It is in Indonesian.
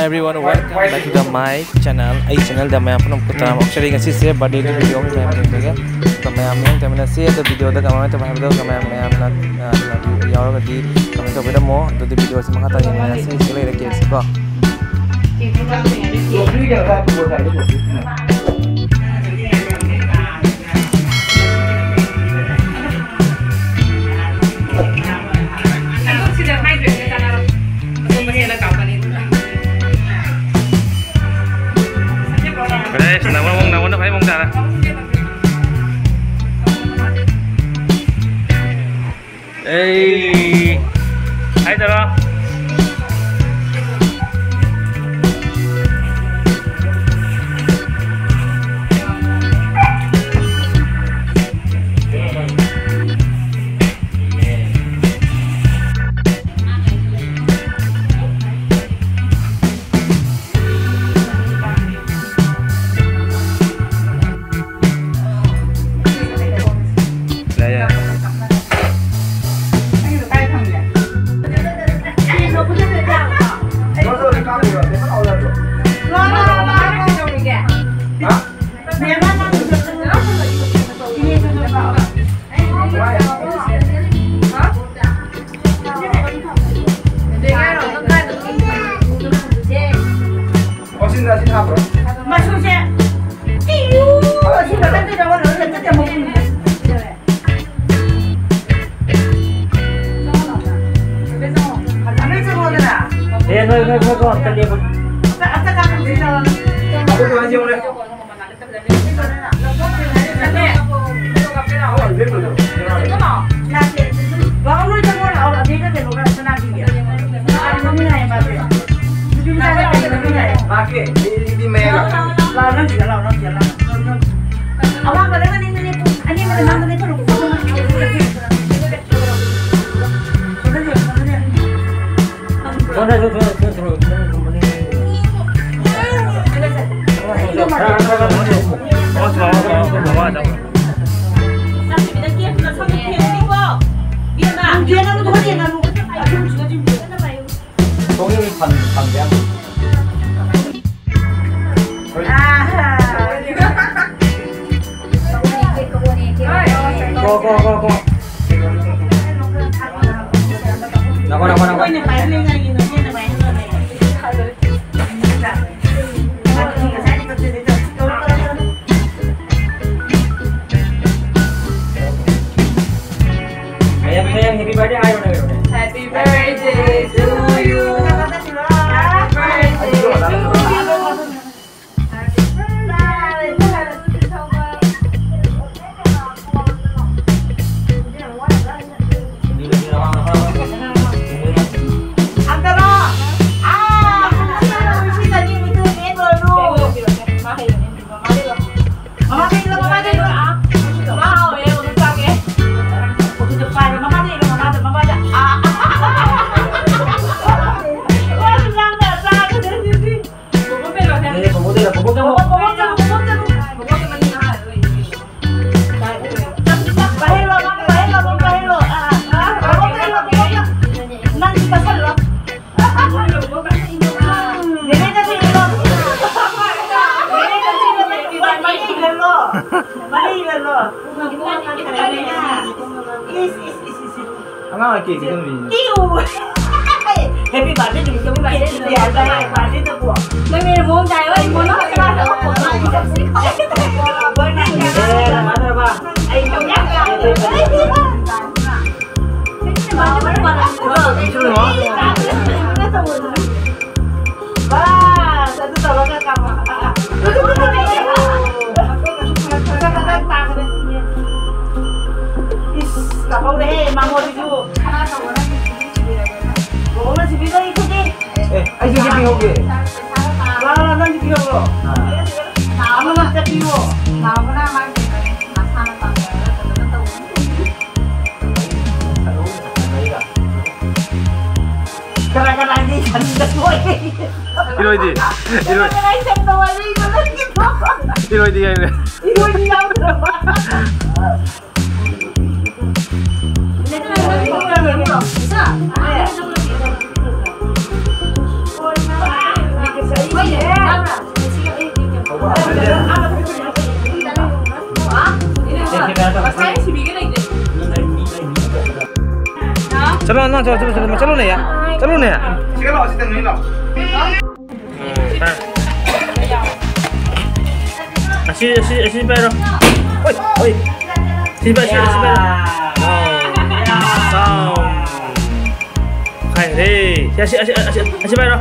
everyone, welcome back to my channel. This channel da main apna putra sharing asi se birthday ki video mein main dekega. To main tamna se to video da kamai to main main apna yaar ga di kamai to beda mo to video se mangata ni main asi sele re cake ko. Hey, hai Tara. Happy birthday to you. Happy birthday to you. Tôi nghe muốn chạy với muốn nói cho nó của nó đi tập xích. Bữa nay nha. Mà thôi ba. Ai không nhắc ra. Wah, satu tolong ke kamu. Kapag deh, mango dulu. Oh, masih bisa ikuti. Ayo kita pergi. Wah, nanti kita lo. Nama mas tapi lo. Nama nama. Karena ini kan semua ini. Iroidi. Iroidi ya. Iroidi ya. Bisa. चलो ना चलो चलो चलो चलो नहीं यार चलो नहीं यार चलो इसी तरह नहीं लो Así pero oi oi si pero xong hay đi así pero